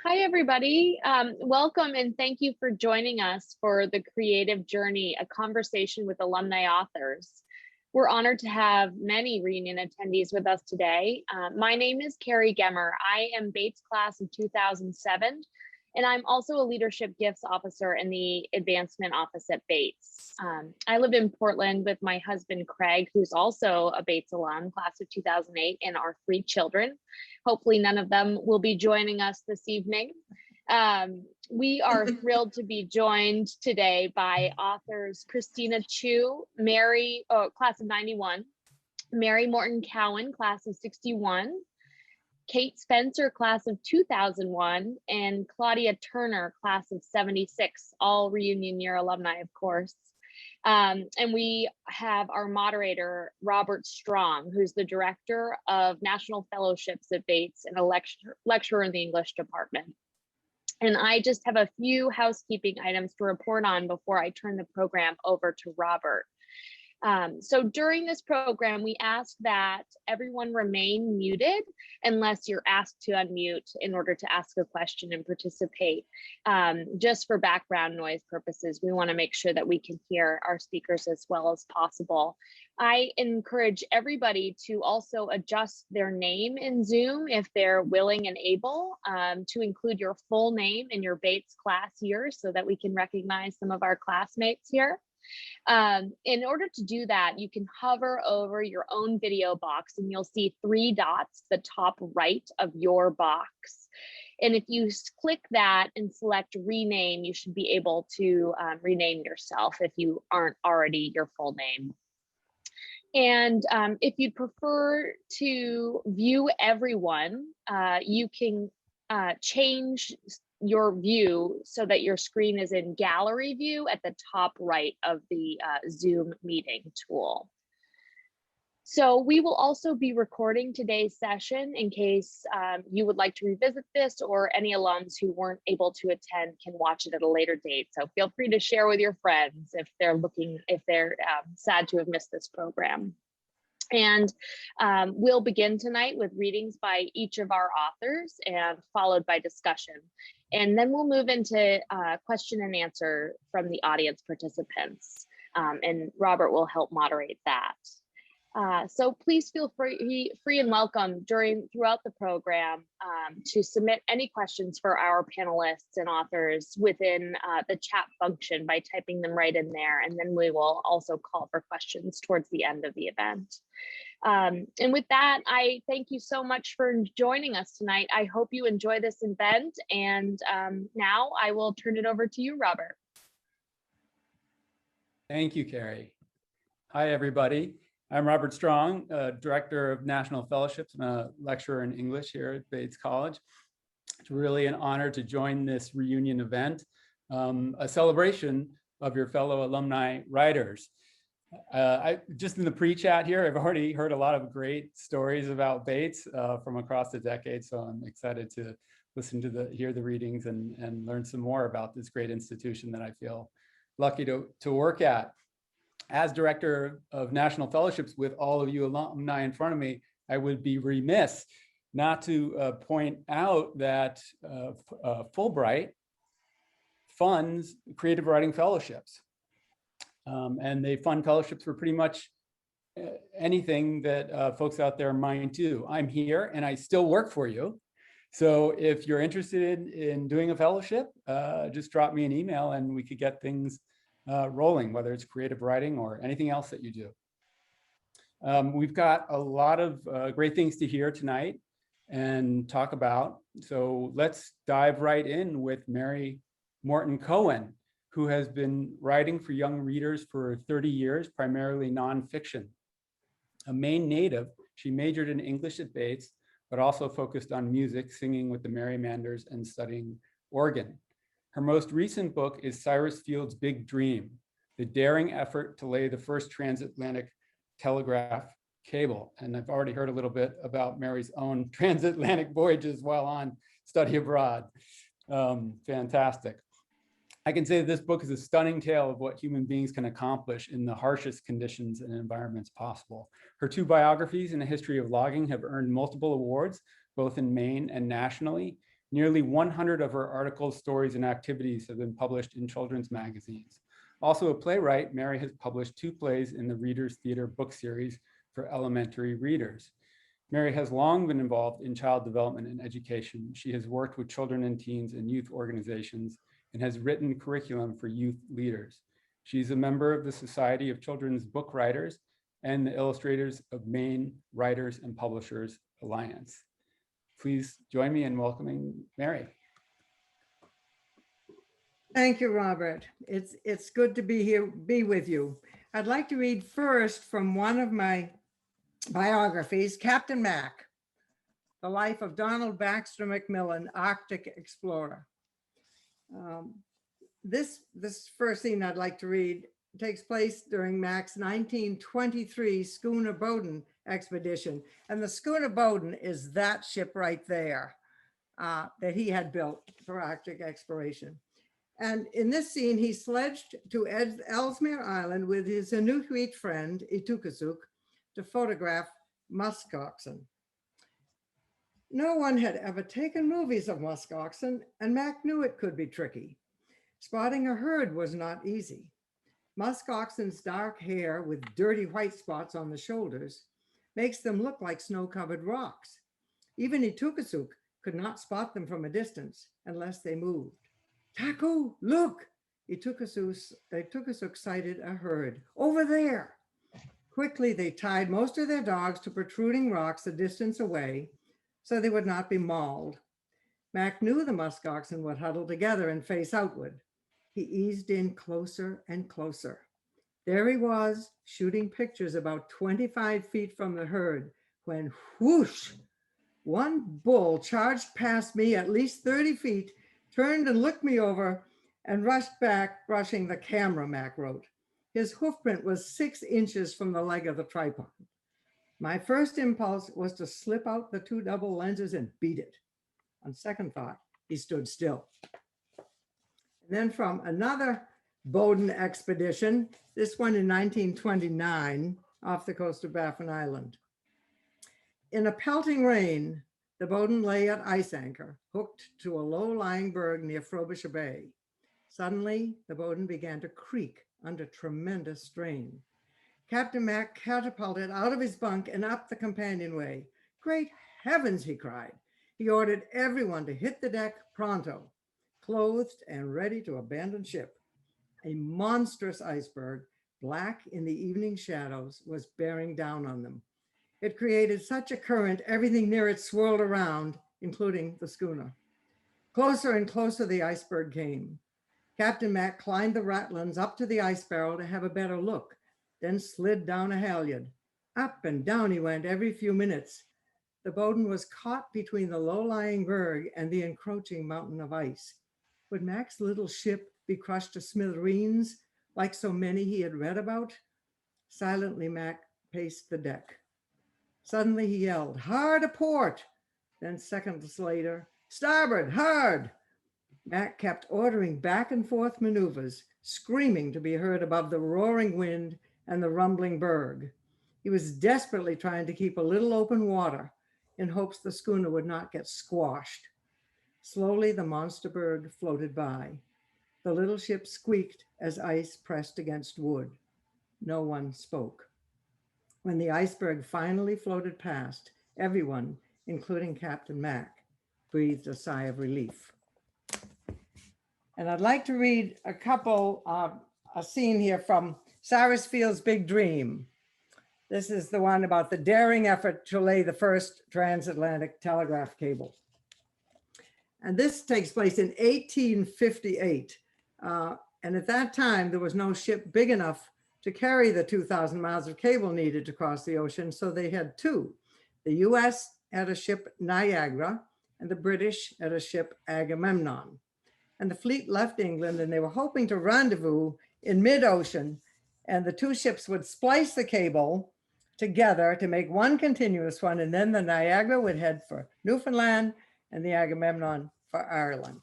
Hi, everybody. Welcome and thank you for joining us for The Creative Journey, a conversation with alumni authors. We're honored to have many reunion attendees with us today. My name is Cary. I am Bates class of 2007, and I'm also a leadership gifts officer in the advancement office at Bates. I live in Portland with my husband, Craig, who's also a Bates alum, class of 2008, and our 3 children. Hopefully none of them will be joining us this evening. We are thrilled to be joined today by authors Christina Chiu, class of 91, Mary Morton Cowan, class of 61, Kate Spencer, class of 2001, and Claudia Turner, class of 76, all reunion year alumni, of course. And we have our moderator, Robert Strong, who's the director of National Fellowships at Bates and a lecturer in the English department. And I just have a few housekeeping items to report on before I turn the program over to Robert. So during this program, we ask that everyone remain muted unless you're asked to unmute in order to ask a question and participate. Just for background noise purposes, we want to make sure that we can hear our speakers as well as possible. I encourage everybody to also adjust their name in Zoom if they're willing and able, to include your full name in your Bates class year so that we can recognize some of our classmates here. In order to do that, you can hover over your own video box and you'll see 3 dots, the top right of your box. And if you click that and select rename, you should be able to rename yourself if you aren't already your full name. And if you'd prefer to view everyone, you can change your view so that your screen is in gallery view at the top right of the Zoom meeting tool. So we will also be recording today's session in case you would like to revisit this, or any alums who weren't able to attend can watch it at a later date. So feel free to share with your friends if they're sad to have missed this program. And we'll begin tonight with readings by each of our authors and followed by discussion. And then we'll move into question and answer from the audience participants. And Robert will help moderate that. So please feel free and welcome throughout the program to submit any questions for our panelists and authors within the chat function by typing them right in there. And then we will also call for questions towards the end of the event. And with that, I thank you so much for joining us tonight. I hope you enjoy this event. And now I will turn it over to you, Robert. Thank you, Cary. Hi, everybody. I'm Robert Strong, Director of National Fellowships and a lecturer in English here at Bates College. It's really an honor to join this reunion event, a celebration of your fellow alumni writers. Just in the pre-chat here, I've already heard a lot of great stories about Bates from across the decade, so I'm excited to listen to hear the readings and learn some more about this great institution that I feel lucky to work at. As Director of National Fellowships with all of you alumni in front of me, I would be remiss not to point out that Fulbright funds creative writing fellowships. And they fund fellowships for pretty much anything that folks out there might do. I'm here and I still work for you. So if you're interested in doing a fellowship, just drop me an email and we could get things rolling, whether it's creative writing or anything else that you do. We've got a lot of great things to hear tonight and talk about. So let's dive right in with Mary Morton Cowan, who has been writing for young readers for 30 years, primarily nonfiction. A Maine native, she majored in English at Bates, but also focused on music, singing with the Merry Manders and studying organ. Her most recent book is Cyrus Field's Big Dream, the daring effort to lay the first transatlantic telegraph cable. And I've already heard a little bit about Mary's own transatlantic voyages while on study abroad. Fantastic. I can say that this book is a stunning tale of what human beings can accomplish in the harshest conditions and environments possible. Her 2 biographies and a history of logging have earned multiple awards, both in Maine and nationally. Nearly 100 of her articles, stories, and activities have been published in children's magazines. Also a playwright, Mary has published 2 plays in the Reader's Theater book series for elementary readers. Mary has long been involved in child development and education. She has worked with children and teens and youth organizations and has written curriculum for youth leaders. She's a member of the Society of Children's Book Writers and the Illustrators of Maine Writers and Publishers Alliance. Please join me in welcoming Mary. Thank you, Robert. It's good to be with you. I'd like to read first from one of my biographies, Captain Mac, The Life of Donald Baxter MacMillan, Arctic Explorer. This first scene I'd like to read takes place during Mac's 1923 Schooner Bowdoin expedition. And the Schooner Bowdoin is that ship right there that he had built for Arctic exploration. And in this scene, he sledged to Ellesmere Island with his Inuit friend, Itukasuk, to photograph musk oxen. No one had ever taken movies of musk oxen, and Mac knew it could be tricky. Spotting a herd was not easy. Musk oxen's dark hair with dirty white spots on the shoulders makes them look like snow-covered rocks. Even Itukasuk could not spot them from a distance unless they moved. Taku, look! Itukasuk sighted a herd. Over there! Quickly, they tied most of their dogs to protruding rocks a distance away so they would not be mauled. Mac knew the musk oxen would huddle together and face outward. He eased in closer and closer. There he was, shooting pictures about 25 feet from the herd, when whoosh, one bull charged past me at least 30 feet, turned and looked me over, and rushed back, brushing the camera, Mac wrote. His hoofprint was 6 inches from the leg of the tripod. My first impulse was to slip out the 2 double lenses and beat it. On second thought, he stood still. And then from another Bowdoin expedition, this one in 1929, off the coast of Baffin Island. In a pelting rain, the Bowdoin lay at ice anchor, hooked to a low-lying berg near Frobisher Bay. Suddenly, the Bowdoin began to creak under tremendous strain. Captain Mac catapulted out of his bunk and up the companionway. Great heavens, he cried. He ordered everyone to hit the deck pronto, clothed and ready to abandon ship. A monstrous iceberg, black in the evening shadows, was bearing down on them. It created such a current, everything near it swirled around, including the schooner. Closer and closer the iceberg came. Captain Mac climbed the ratlins up to the ice barrel to have a better look, then slid down a halyard. Up and down he went every few minutes. The Bowdoin was caught between the low-lying berg and the encroaching mountain of ice. Would Mac's little ship be crushed to smithereens like so many he had read about? Silently, Mac paced the deck. Suddenly he yelled, hard a port. Then seconds later, starboard, hard. Mac kept ordering back and forth maneuvers, screaming to be heard above the roaring wind and the rumbling berg. He was desperately trying to keep a little open water in hopes the schooner would not get squashed. Slowly, the monster berg floated by. The little ship squeaked as ice pressed against wood. No one spoke. When the iceberg finally floated past, everyone, including Captain Mac, breathed a sigh of relief. And I'd like to read a scene here from Cyrus Field's Big Dream. This is the one about the daring effort to lay the first transatlantic telegraph cable. And this takes place in 1858. And at that time, there was no ship big enough to carry the 2,000 miles of cable needed to cross the ocean, so they had 2. The US had a ship Niagara, and the British had a ship Agamemnon. And the fleet left England, and they were hoping to rendezvous in mid-ocean, and the 2 ships would splice the cable together to make one continuous one, and then the Niagara would head for Newfoundland and the Agamemnon for Ireland.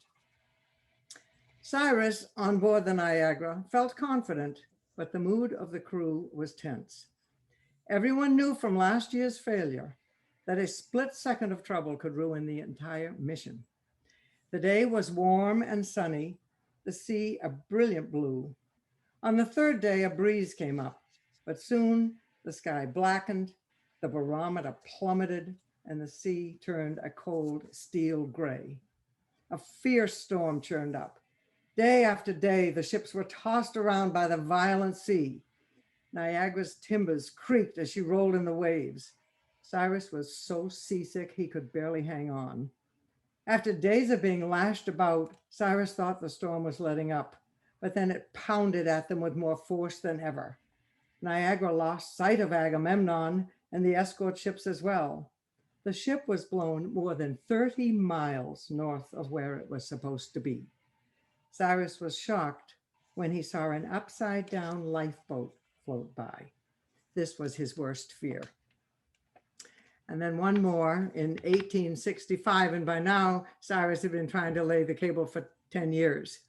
Cyrus, on board the Niagara, felt confident, but the mood of the crew was tense. Everyone knew from last year's failure that a split second of trouble could ruin the entire mission. The day was warm and sunny, the sea a brilliant blue. On the third day, a breeze came up, but soon the sky blackened, the barometer plummeted, and the sea turned a cold steel gray. A fierce storm churned up. Day after day, the ships were tossed around by the violent sea. Niagara's timbers creaked as she rolled in the waves. Cyrus was so seasick he could barely hang on. After days of being lashed about, Cyrus thought the storm was letting up, but then it pounded at them with more force than ever. Niagara lost sight of Agamemnon and the escort ships as well. The ship was blown more than 30 miles north of where it was supposed to be. Cyrus was shocked when he saw an upside-down lifeboat float by. This was his worst fear. And then one more in 1865, and by now Cyrus had been trying to lay the cable for 10 years.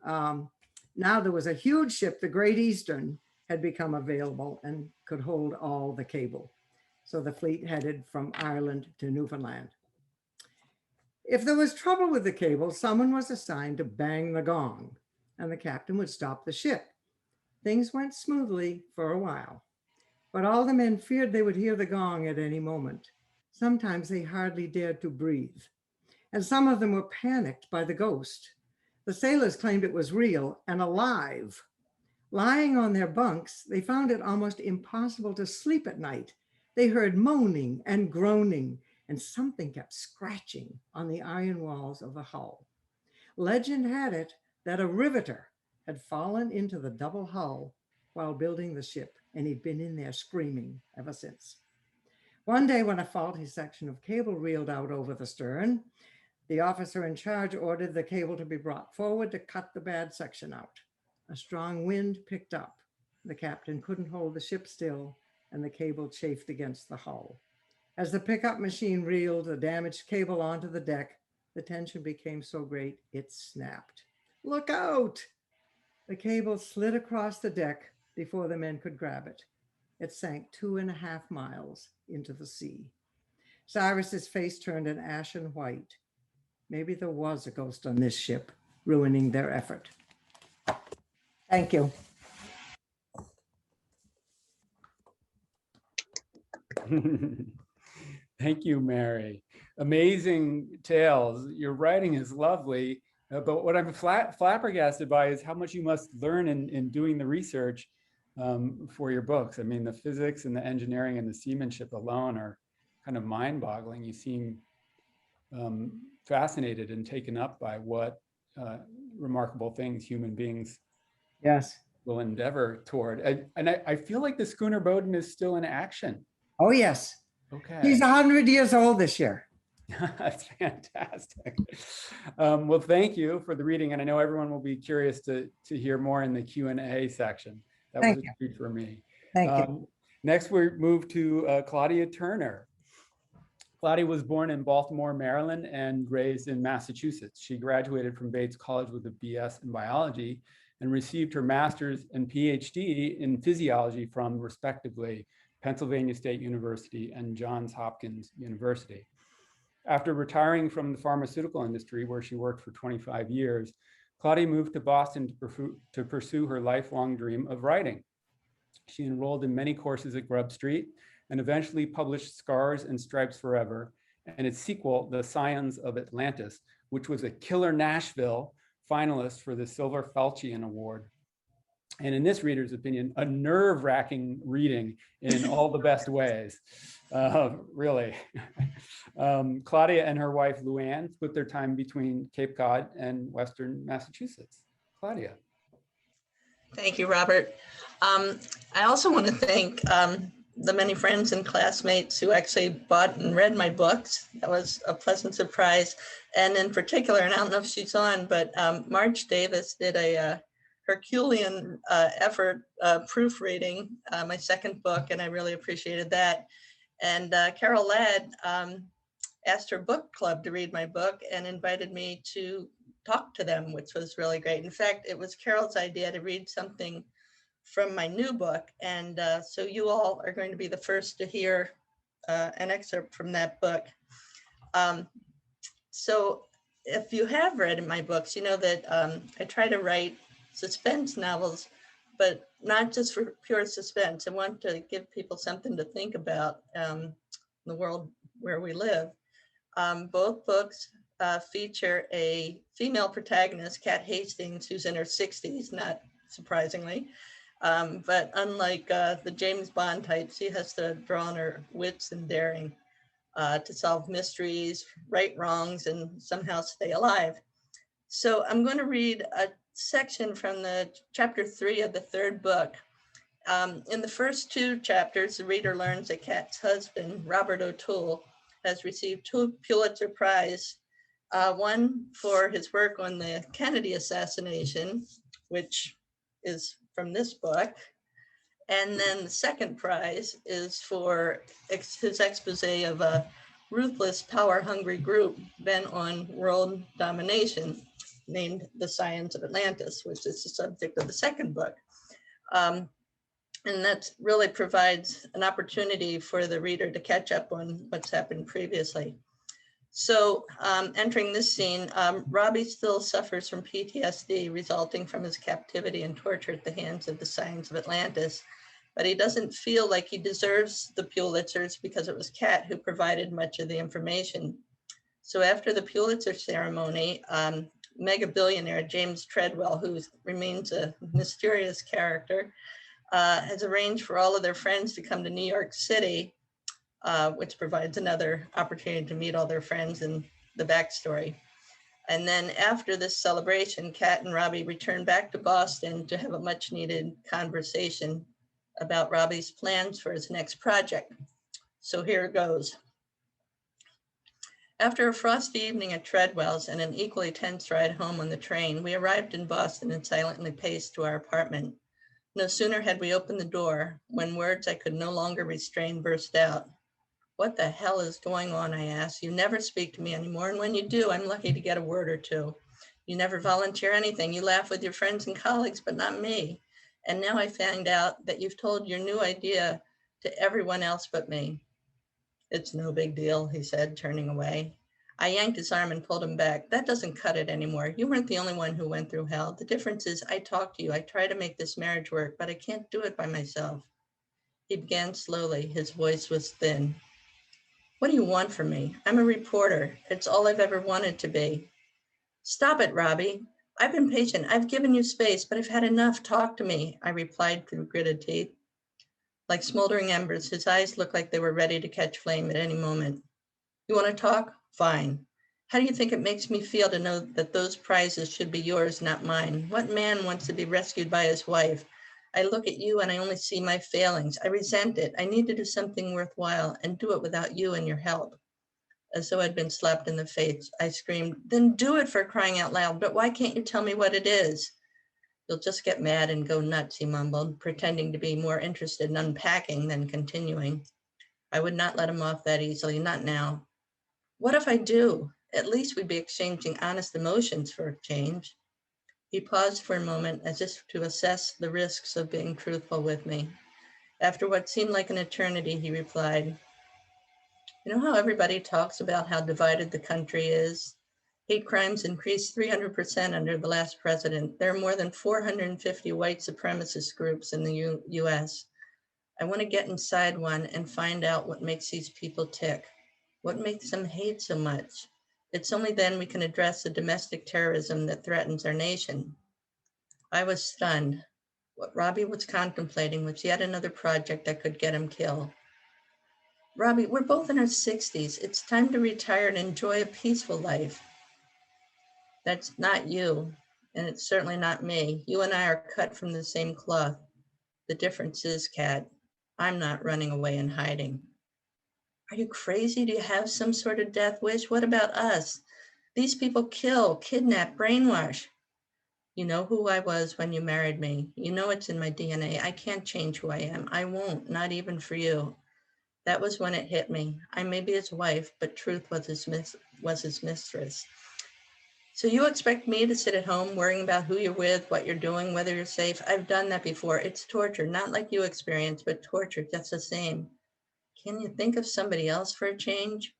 Now there was a huge ship, the Great Eastern, had become available and could hold all the cable. So the fleet headed from Ireland to Newfoundland. If there was trouble with the cable, someone was assigned to bang the gong, and the captain would stop the ship. Things went smoothly for a while, but all the men feared they would hear the gong at any moment. Sometimes they hardly dared to breathe, and some of them were panicked by the ghost. The sailors claimed it was real and alive. Lying on their bunks, they found it almost impossible to sleep at night. They heard moaning and groaning, and something kept scratching on the iron walls of the hull. Legend had it that a riveter had fallen into the double hull while building the ship, and he'd been in there screaming ever since. One day when a faulty section of cable reeled out over the stern, the officer in charge ordered the cable to be brought forward to cut the bad section out. A strong wind picked up. The captain couldn't hold the ship still, and the cable chafed against the hull. As the pickup machine reeled the damaged cable onto the deck, the tension became so great it snapped. Look out! The cable slid across the deck before the men could grab it. It sank 2.5 miles into the sea. Cyrus's face turned an ashen white. Maybe there was a ghost on this ship, ruining their effort. Thank you. Thank you, Mary. Amazing tales. Your writing is lovely, but what I'm flabbergasted by is how much you must learn in doing the research for your books. I mean, the physics and the engineering and the seamanship alone are kind of mind-boggling. You seem fascinated and taken up by what remarkable things human beings will endeavor toward. And I feel like the schooner Bowdoin is still in action. Oh, yes. Okay. He's 100 years old this year. That's fantastic. Well, thank you for the reading. And I know everyone will be curious to hear more in the Q&A section. That was a treat for me. Thank you. Next, we move to Claudia Turner. Claudia was born in Baltimore, Maryland, and raised in Massachusetts. She graduated from Bates College with a BS in biology and received her master's and Ph.D. in physiology from, respectively, Pennsylvania State University and Johns Hopkins University. After retiring from the pharmaceutical industry, where she worked for 25 years, Claudia moved to Boston to pursue her lifelong dream of writing. She enrolled in many courses at Grub Street and eventually published Scars and Stripes Forever and its sequel, The Scions of Atlantis, which was a killer Nashville finalist for the Silver Falchion Award. And in this reader's opinion, a nerve-wracking reading in all the best ways, really. Claudia and her wife, Luann, split their time between Cape Cod and Western Massachusetts. Claudia. Thank you, Robert. I also want to thank the many friends and classmates who actually bought and read my books. That was a pleasant surprise. And in particular, and I don't know if she's on, but Marge Davis did a Herculean effort proofreading my second book, and I really appreciated that. And Carol Ladd asked her book club to read my book and invited me to talk to them, which was really great. In fact, it was Carol's idea to read something from my new book. And so you all are going to be the first to hear an excerpt from that book. So if you have read my books, you know that I try to write suspense novels, but not just for pure suspense. I want to give people something to think about in the world where we live. Both books feature a female protagonist, Kat Hastings, who's in her 60s, not surprisingly. But unlike the James Bond type, she has to draw on her wits and daring to solve mysteries, right wrongs, and somehow stay alive. So I'm going to read a section from the chapter 3 of the 3rd book. In the first 2 chapters, the reader learns that Kat's husband, Robert O'Toole, has received 2 Pulitzer Prize, one for his work on the Kennedy assassination, which is from this book, and then the second prize is for his expose of a ruthless, power-hungry group bent on world domination, named the Scions of Atlantis, which is the subject of the second book. And that really provides an opportunity for the reader to catch up on what's happened previously. So entering this scene, Robbie still suffers from PTSD resulting from his captivity and torture at the hands of the Scions of Atlantis, but he doesn't feel like he deserves the Pulitzers because it was Kat who provided much of the information. So after the Pulitzer ceremony, mega billionaire James Treadwell, who remains a mysterious character, has arranged for all of their friends to come to New York City, which provides another opportunity to meet all their friends and the backstory. And then after this celebration, Kat and Robbie return back to Boston to have a much needed conversation about Robbie's plans for his next project. So here it goes. After a frosty evening at Treadwell's and an equally tense ride home on the train, we arrived in Boston and silently paced to our apartment. No sooner had we opened the door when words I could no longer restrain burst out. "What the hell is going on?" I asked. "You never speak to me anymore, and when you do, I'm lucky to get a word or two. You never volunteer anything. You laugh with your friends and colleagues, but not me. And now I find out that you've told your new idea to everyone else but me." "It's no big deal," he said, turning away. I yanked his arm and pulled him back. "That doesn't cut it anymore. You weren't the only one who went through hell. The difference is I talk to you. I try to make this marriage work, but I can't do it by myself." He began slowly. His voice was thin. "What do you want from me? I'm a reporter. It's all I've ever wanted to be." "Stop it, Robbie. I've been patient. I've given you space, but I've had enough. Talk to me," I replied through gritted teeth. Like smoldering embers, his eyes looked like they were ready to catch flame at any moment. "You want to talk? Fine. How do you think it makes me feel to know that those prizes should be yours, not mine? What man wants to be rescued by his wife? I look at you and I only see my failings. I resent it. I need to do something worthwhile and do it without you and your help." As though I'd been slapped in the face, I screamed, "Then do it, for crying out loud. But why can't you tell me what it is?" "You'll just get mad and go nuts," he mumbled, pretending to be more interested in unpacking than continuing. I would not let him off that easily, not now. "What if I do? At least we'd be exchanging honest emotions for a change." He paused for a moment as if to assess the risks of being truthful with me. After what seemed like an eternity, he replied, "You know how everybody talks about how divided the country is? Hate crimes increased 300% under the last president. There are more than 450 white supremacist groups in the US. I want to get inside one and find out what makes these people tick. What makes them hate so much? It's only then we can address the domestic terrorism that threatens our nation." I was stunned. What Robbie was contemplating was yet another project that could get him killed. "Robbie, we're both in our 60s. It's time to retire and enjoy a peaceful life." "That's not you, and it's certainly not me. You and I are cut from the same cloth. The difference is, Kat, I'm not running away and hiding." "Are you crazy? Do you have some sort of death wish? What about us? These people kill, kidnap, brainwash." "You know who I was when you married me. You know it's in my DNA. I can't change who I am. I won't, not even for you." That was when it hit me. I may be his wife, but truth was his mistress. "So you expect me to sit at home worrying about who you're with, what you're doing, whether you're safe? I've done that before. It's torture, not like you experienced, but torture just the same. Can you think of somebody else for a change?"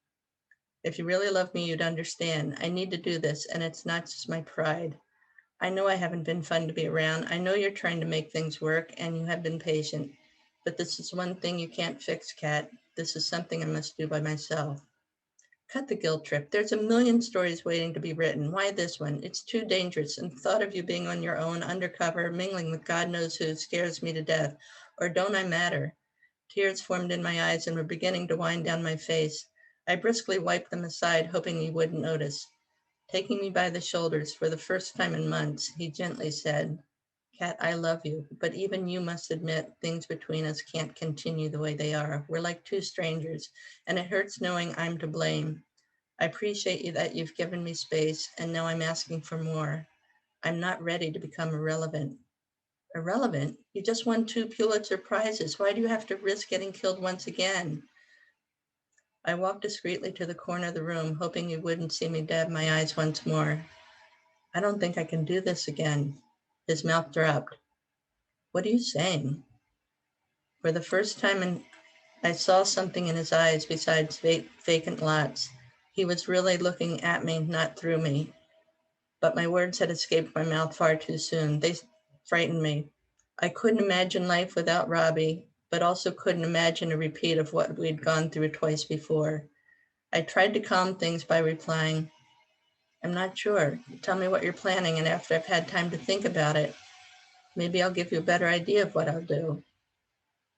If you really love me, you'd understand. I need to do this, and it's not just my pride. I know I haven't been fun to be around. I know you're trying to make things work, and you have been patient. But this is one thing you can't fix, Kat. This is something I must do by myself. Cut the guilt trip. There's a million stories waiting to be written. Why this one? It's too dangerous. And the thought of you being on your own, undercover, mingling with God knows who scares me to death. Or don't I matter? Tears formed in my eyes and were beginning to wind down my face. I briskly wiped them aside, hoping he wouldn't notice. Taking me by the shoulders for the first time in months, he gently said, Kat, I love you, but even you must admit things between us can't continue the way they are. We're like two strangers, and it hurts knowing I'm to blame. I appreciate you that you've given me space, and now I'm asking for more. I'm not ready to become irrelevant. Irrelevant? You just won 2 Pulitzer Prizes. Why do you have to risk getting killed once again? I walked discreetly to the corner of the room, hoping he wouldn't see me dab my eyes once more. I don't think I can do this again. His mouth dropped. What are you saying? For the first time, I saw something in his eyes besides vacant lots. He was really looking at me, not through me. But my words had escaped my mouth far too soon. They frightened me. I couldn't imagine life without Robbie, but also couldn't imagine a repeat of what we'd gone through twice before. I tried to calm things by replying, I'm not sure. Tell me what you're planning, and after I've had time to think about it, maybe I'll give you a better idea of what I'll do.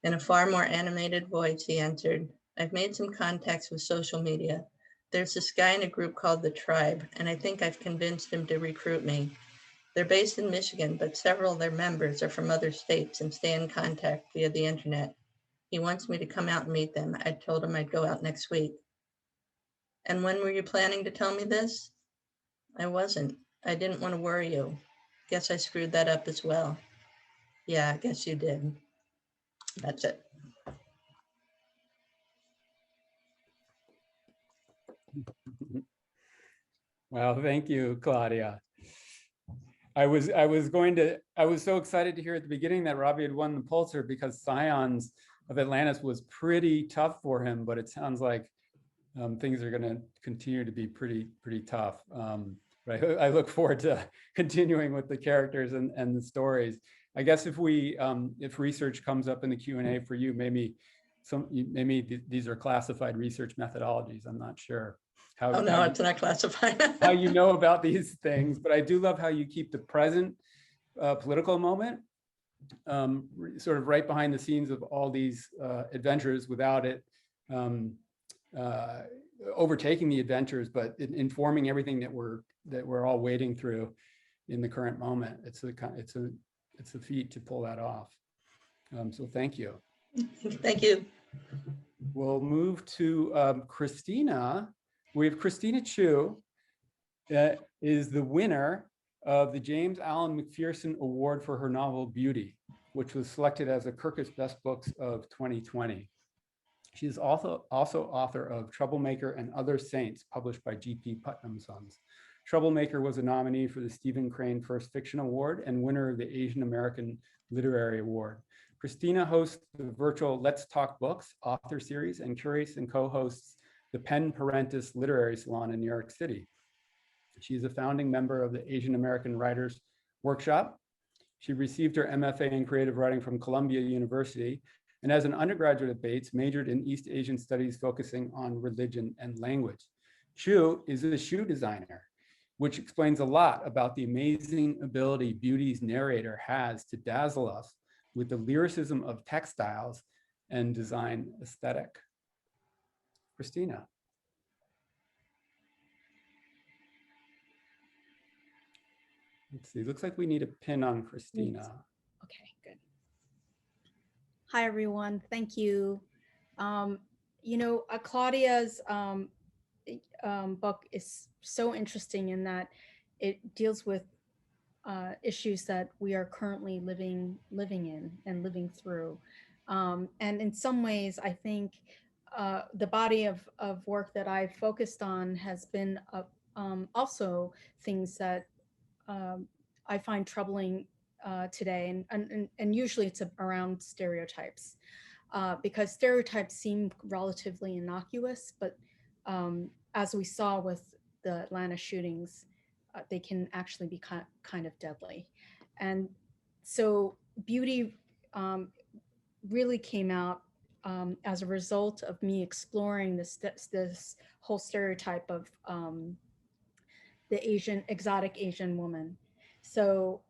In a far more animated voice, he answered, I've made some contacts with social media. There's this guy in a group called The Tribe, and I think I've convinced him to recruit me. They're based in Michigan, but several of their members are from other states and stay in contact via the internet. He wants me to come out and meet them. I told him I'd go out next week. And when were you planning to tell me this? I wasn't. I didn't want to worry you. Guess I screwed that up as well. Yeah, I guess you did. That's it. Well, thank you, Claudia. I was so excited to hear at the beginning that Robbie had won the Pulitzer because Scions of Atlantis was pretty tough for him, but it sounds like things are going to continue to be pretty tough. But I look forward to continuing with the characters and the stories. I guess if research comes up in the Q&A for you, maybe these are classified research methodologies. I'm not sure. Oh no, it's not classified. How you know about these things, but I do love how you keep the present political moment sort of right behind the scenes of all these adventures without it overtaking the adventures, but informing everything that we're all wading through in the current moment. It's a feat to pull that off. So thank you. Thank you. We'll move to Christina. We have Christina Chlu, that is the winner of the James Allen McPherson Award for her novel Beauty, which was selected as a Kirkus Best Books of 2020. She is also author of Troublemaker and Other Saints, published by G.P. Putnam Sons. Troublemaker was a nominee for the Stephen Crane First Fiction Award and winner of the Asian American Literary Award. Christina hosts the virtual Let's Talk Books author series and curates and co-hosts the Penn Parentis Literary Salon in New York City. She is a founding member of the Asian American Writers Workshop. She received her MFA in creative writing from Columbia University, and as an undergraduate at Bates, majored in East Asian studies focusing on religion and language. Chu is a shoe designer, which explains a lot about the amazing ability Beauty's narrator has to dazzle us with the lyricism of textiles and design aesthetic. Christina. Let's see, looks like we need a pin on Christina. Okay, good. Hi, everyone. Thank you. Claudia's book is so interesting in that it deals with issues that we are currently living in and living through. And in some ways, I think the body of work that I've focused on has been also things that I find troubling today, and usually it's around stereotypes, because stereotypes seem relatively innocuous, but as we saw with the Atlanta shootings, they can actually be kind of deadly. And so beauty really came out as a result of me exploring this whole stereotype of the exotic Asian woman. So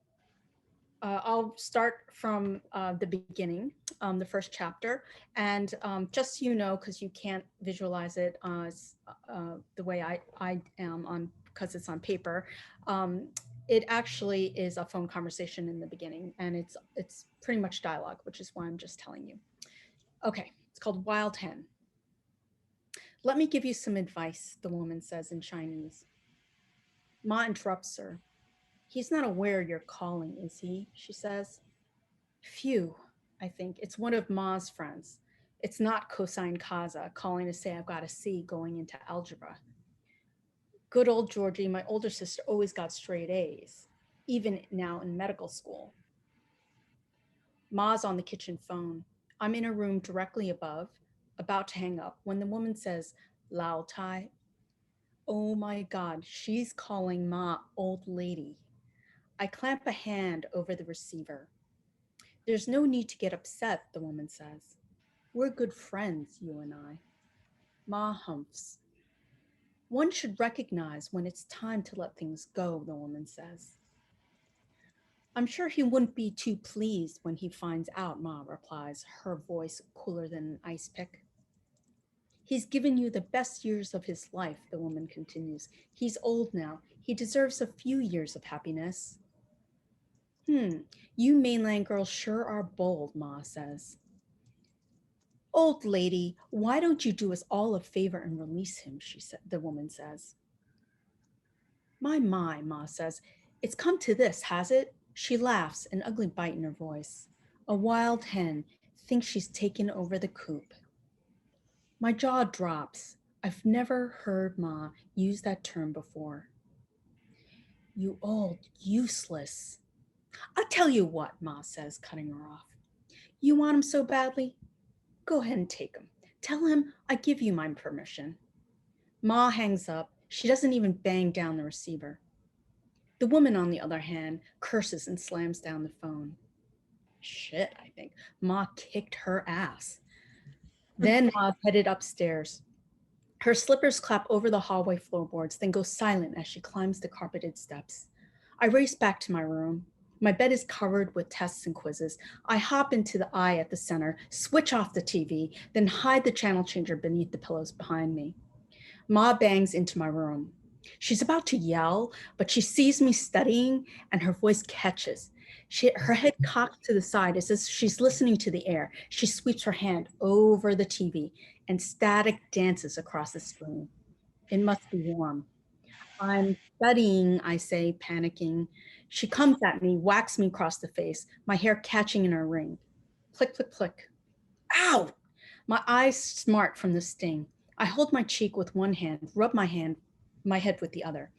I'll start from the beginning, the first chapter. And just so you know, because you can't visualize it the way I am on, because it's on paper, it actually is a phone conversation in the beginning, and it's pretty much dialogue, which is why I'm just telling you. Okay, it's called Wild Hen. Let me give you some advice, the woman says in Chinese. Ma interrupts her. He's not aware you're calling, is he? She says. Phew, I think. It's one of Ma's friends. It's not cosine Kaza calling to say I've got a C going into algebra. Good old Georgie, my older sister, always got straight A's, even now in medical school. Ma's on the kitchen phone. I'm in a room directly above, about to hang up, when the woman says, Lao Tai. Oh my God, she's calling Ma old lady. I clamp a hand over the receiver. There's no need to get upset, the woman says. We're good friends, you and I. Ma humps. One should recognize when it's time to let things go, the woman says. I'm sure he wouldn't be too pleased when he finds out, Ma replies, her voice cooler than an ice pick. He's given you the best years of his life, the woman continues. He's old now. He deserves a few years of happiness. You mainland girls sure are bold, Ma says. Old lady, why don't you do us all a favor and release him, the woman says. My, Ma says, it's come to this, has it? She laughs, an ugly bite in her voice. A wild hen thinks she's taken over the coop. My jaw drops. I've never heard Ma use that term before. You old, useless. I'll tell you what, Ma says, cutting her off. You want him so badly? Go ahead and take him. Tell him I give you my permission. Ma hangs up. She doesn't even bang down the receiver. The woman, on the other hand, curses and slams down the phone. Shit, I think. Ma kicked her ass. Then Ma headed upstairs. Her slippers clap over the hallway floorboards, then go silent as she climbs the carpeted steps. I race back to my room. My bed is covered with tests and quizzes. I hop into the eye at the center, switch off the TV, then hide the channel changer beneath the pillows behind me. Ma bangs into my room. She's about to yell, but she sees me studying and her voice catches. Her head cocked to the side as if she's listening to the air. She sweeps her hand over the TV and static dances across the screen. It must be warm. I'm studying, I say, panicking. She comes at me, whacks me across the face, my hair catching in her ring. Click, click, click. Ow! My eyes smart from the sting. I hold my cheek with one hand, rub my head with the other.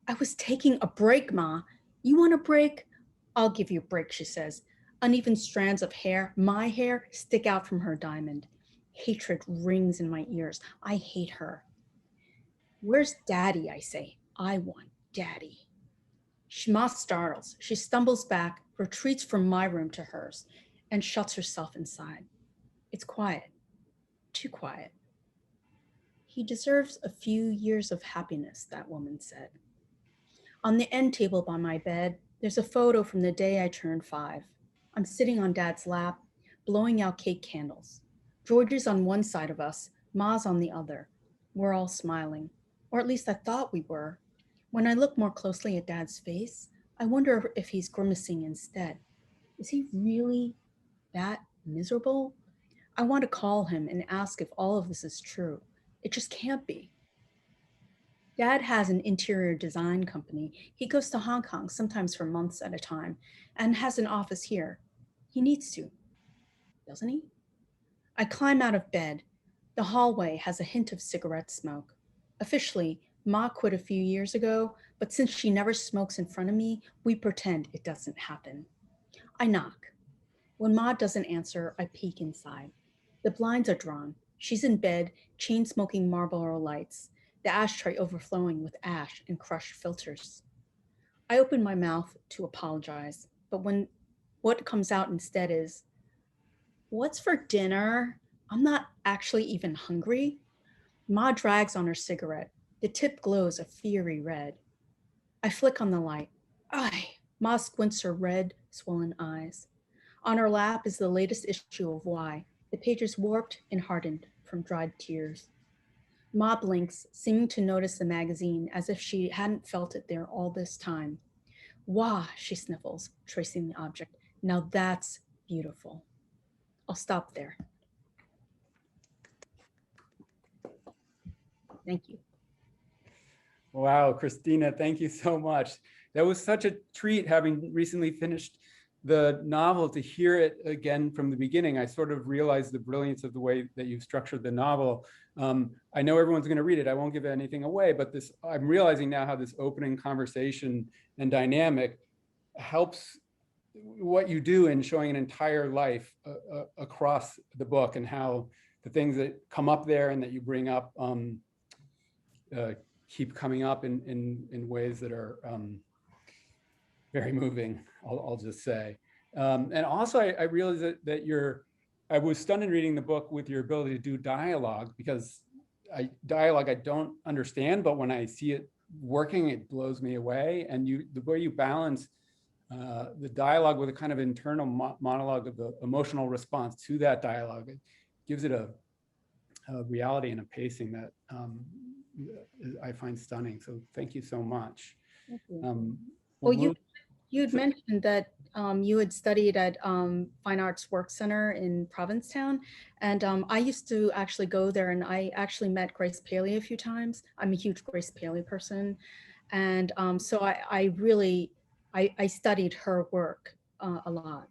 I was taking a break, Ma. You want a break? I'll give you a break, she says. Uneven strands of hair, my hair, stick out from her diamond. Hatred rings in my ears. I hate her. Where's Daddy, I say. I want Daddy. Ma startles. She stumbles back, retreats from my room to hers, and shuts herself inside. It's quiet. Too quiet. He deserves a few years of happiness, that woman said. On the end table by my bed, there's a photo from the day I turned 5. I'm sitting on Dad's lap, blowing out cake candles. George is on one side of us, Ma's on the other. We're all smiling, or at least I thought we were. When I look more closely at Dad's face, I wonder if he's grimacing instead. Is he really that miserable? I want to call him and ask if all of this is true. It just can't be. Dad has an interior design company. He goes to Hong Kong, sometimes for months at a time, and has an office here. He needs to, doesn't he? I climb out of bed. The hallway has a hint of cigarette smoke. Officially, Ma quit a few years ago, but since she never smokes in front of me, we pretend it doesn't happen. I knock. When Ma doesn't answer, I peek inside. The blinds are drawn. She's in bed, chain-smoking Marlboro lights. the ashtray overflowing with ash and crushed filters. I open my mouth to apologize, but what comes out instead is, "What's for dinner? I'm not actually even hungry." Ma drags on her cigarette. The tip glows a fiery red. I flick on the light. Aye. Ma squints her red, swollen eyes. On her lap is the latest issue of Y. The pages warped and hardened from dried tears. Ma blinks, seeming to notice the magazine as if she hadn't felt it there all this time. Wah, she sniffles, tracing the object. Now that's beautiful. I'll stop there. Thank you. Wow, Christina, thank you so much. That was such a treat, having recently finished the novel, to hear it again from the beginning. I sort of realized the brilliance of the way that you've structured the novel. I know everyone's going to read it. I won't give anything away, but I'm realizing now how this opening conversation and dynamic helps what you do in showing an entire life across the book, and how the things that come up there and that you bring up keep coming up in ways that are very moving, I'll just say. And also I realized that I was stunned in reading the book with your ability to do dialogue, because dialogue I don't understand, but when I see it working, it blows me away. And the way you balance the dialogue with a kind of internal monologue of the emotional response to that dialogue, it gives it a reality and a pacing that I find stunning. So thank you so much. Thank you. You had mentioned that you had studied at Fine Arts Work Center in Provincetown, and I used to actually go there, and I actually met Grace Paley a few times. I'm a huge Grace Paley person, and so I studied her work a lot.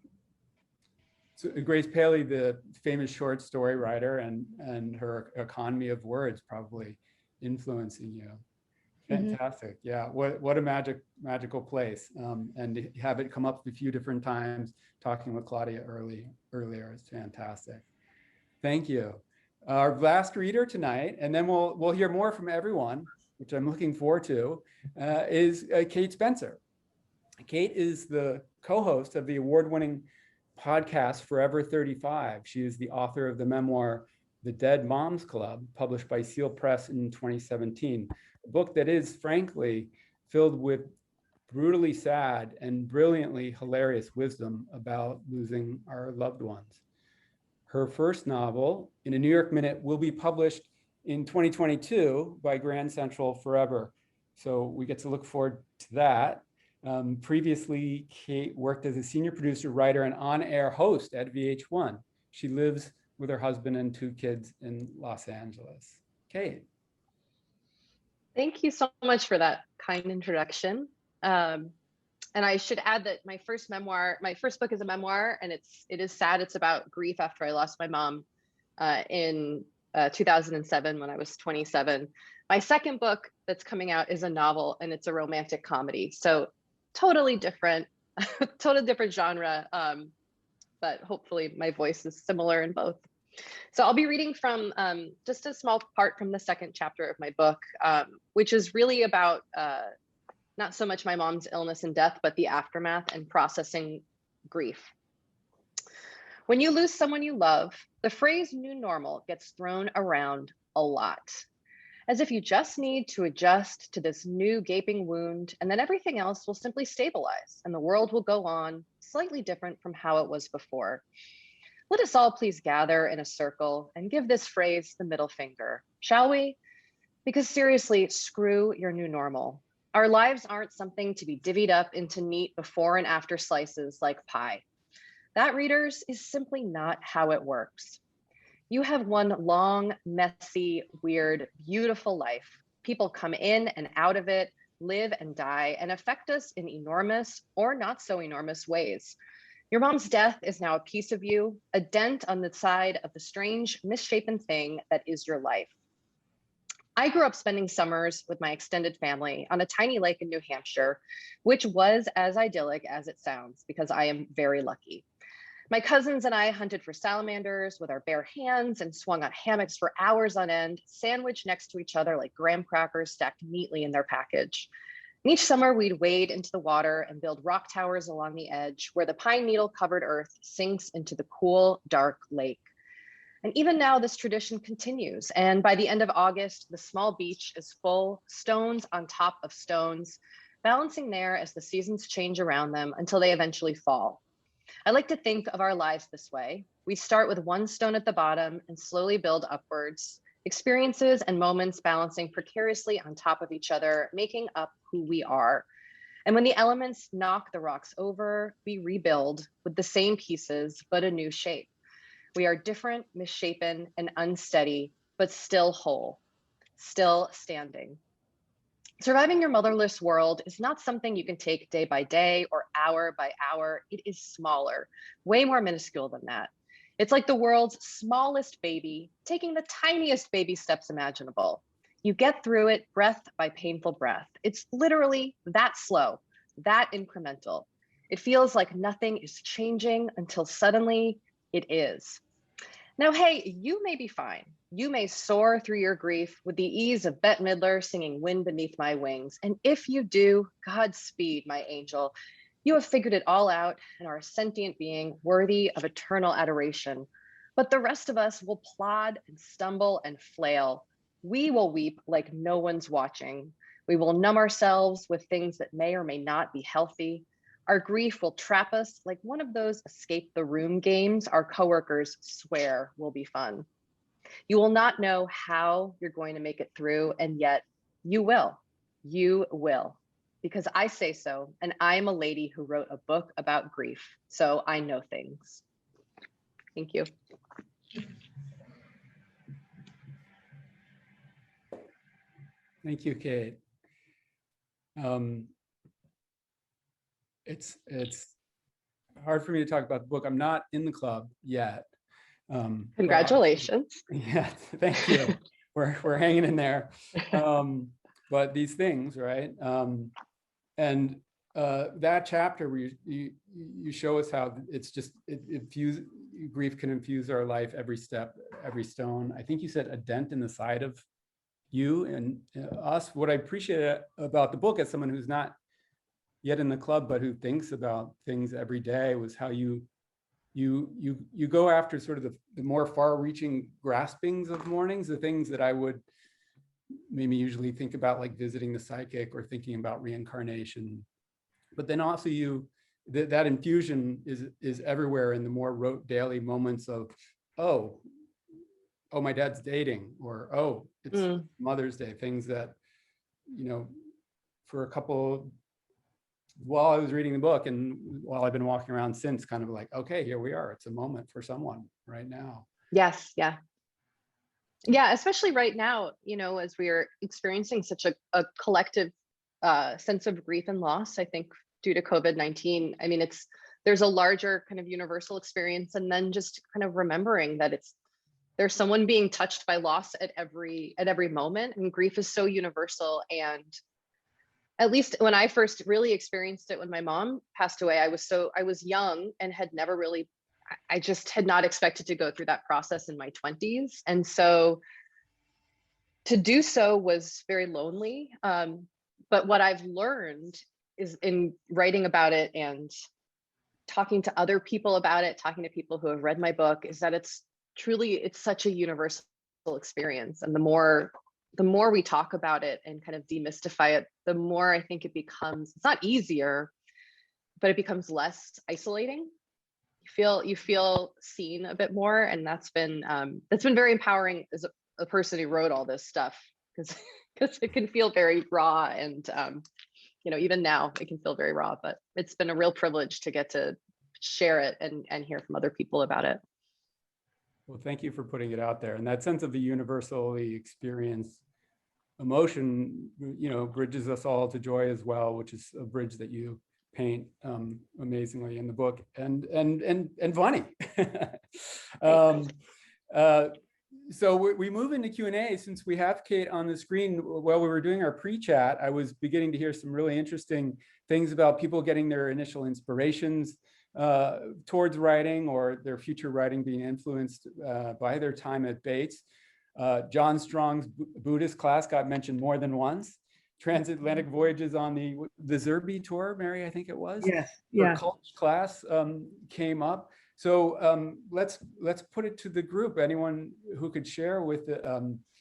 So Grace Paley, the famous short story writer, and her economy of words probably influencing you. Fantastic. Mm-hmm. Yeah, what a magical place. And to have it come up a few different times, talking with Claudia earlier is fantastic. Thank you. Our last reader tonight, and then we'll hear more from everyone, which I'm looking forward to, is Kate Spencer. Kate is the co-host of the award-winning podcast Forever 35. She is the author of the memoir The Dead Moms Club, published by Seal Press in 2017. A book that is, frankly, filled with brutally sad and brilliantly hilarious wisdom about losing our loved ones. Her first novel, In a New York Minute, will be published in 2022 by Grand Central Forever. So we get to look forward to that. Previously, Kate worked as a senior producer, writer, and on-air host at VH1. She lives with her husband and 2 kids in Los Angeles. Kate. Thank you so much for that kind introduction. And I should add that my first book is a memoir, and it is sad. It's about grief after I lost my mom in 2007 when I was 27. My second book that's coming out is a novel, and it's a romantic comedy. So totally different genre, but hopefully my voice is similar in both. So I'll be reading from just a small part from the second chapter of my book, which is really about not so much my mom's illness and death, but the aftermath and processing grief. When you lose someone you love, the phrase new normal gets thrown around a lot, as if you just need to adjust to this new gaping wound, and then everything else will simply stabilize and the world will go on slightly different from how it was before. Let us all please gather in a circle and give this phrase the middle finger, shall we? Because seriously, screw your new normal. Our lives aren't something to be divvied up into neat before and after slices like pie. That, readers, is simply not how it works. You have one long, messy, weird, beautiful life. People come in and out of it, live and die, and affect us in enormous or not so enormous ways. Your mom's death is now a piece of you, a dent on the side of the strange, misshapen thing that is your life. I grew up spending summers with my extended family on a tiny lake in New Hampshire, which was as idyllic as it sounds because I am very lucky. My cousins and I hunted for salamanders with our bare hands and swung on hammocks for hours on end, sandwiched next to each other like graham crackers stacked neatly in their package. And each summer we'd wade into the water and build rock towers along the edge where the pine needle covered earth sinks into the cool, dark lake. And even now this tradition continues. And by the end of August, the small beach is full, stones on top of stones, balancing there as the seasons change around them until they eventually fall. I like to think of our lives this way. We start with one stone at the bottom and slowly build upwards, experiences and moments balancing precariously on top of each other, making up who we are. And when the elements knock the rocks over, we rebuild with the same pieces, but a new shape. We are different, misshapen, and unsteady, but still whole, still standing. Surviving your motherless world is not something you can take day by day or hour by hour. It is smaller, way more minuscule than that. It's like the world's smallest baby, taking the tiniest baby steps imaginable. You get through it breath by painful breath. It's literally that slow, that incremental. It feels like nothing is changing until suddenly it is. Now, hey, you may be fine. You may soar through your grief with the ease of Bette Midler singing Wind Beneath My Wings. And if you do, Godspeed, my angel. You have figured it all out and are a sentient being worthy of eternal adoration. But the rest of us will plod and stumble and flail. We will weep like no one's watching. We will numb ourselves with things that may or may not be healthy. Our grief will trap us like one of those escape the room games our coworkers swear will be fun. You will not know how you're going to make it through, and yet you will. You will. Because I say so, and I am a lady who wrote a book about grief, so I know things. Thank you. Thank you, Kate. It's hard for me to talk about the book. I'm not in the club yet. Congratulations. Yeah, thank you. We're hanging in there. But these things, right? And that chapter where you show us how it's just grief can infuse our life every step, every stone. I think you said a dent in the side of you and us. What I appreciate about the book as someone who's not yet in the club but who thinks about things every day was how you go after sort of the more far-reaching graspings of mournings, the things that I would maybe usually think about, like visiting the psychic or thinking about reincarnation. But then also that infusion is everywhere in the more rote daily moments of, oh, my dad's dating, or oh, it's Mother's Day, things that, for a couple, while I was reading the book and while I've been walking around since, kind of like, okay, here we are. It's a moment for someone right now. Yes, yeah. Yeah, especially right now, as we are experiencing such a collective sense of grief and loss, I think due to COVID-19. I mean, there's a larger kind of universal experience, and then just kind of remembering that there's someone being touched by loss at every moment, and grief is so universal. And at least when I first really experienced it when my mom passed away, I was young and had never really, I just had not expected to go through that process in my 20s. And so to do so was very lonely. But what I've learned is in writing about it and talking to other people about it, talking to people who have read my book, is that it's such a universal experience. And the more we talk about it and kind of demystify it, the more I think it's not easier, but it becomes less isolating. You feel seen a bit more, and that's been very empowering as a person who wrote all this stuff, because it can feel very raw, and even now it can feel very raw. But it's been a real privilege to get to share it and hear from other people about it. Well, thank you for putting it out there. And that sense of the universally experienced emotion, bridges us all to joy as well, which is a bridge that you paint amazingly in the book, and funny. So we move into Q&A. Since we have Kate on the screen, while we were doing our pre-chat, I was beginning to hear some really interesting things about people getting their initial inspirations towards writing or their future writing being influenced by their time at Bates. John Strong's Buddhist class got mentioned more than once. Transatlantic voyages on the Zerbe tour, Mary, I think it was. Yes, Her yeah. college class came up. So let's put it to the group. Anyone who could share with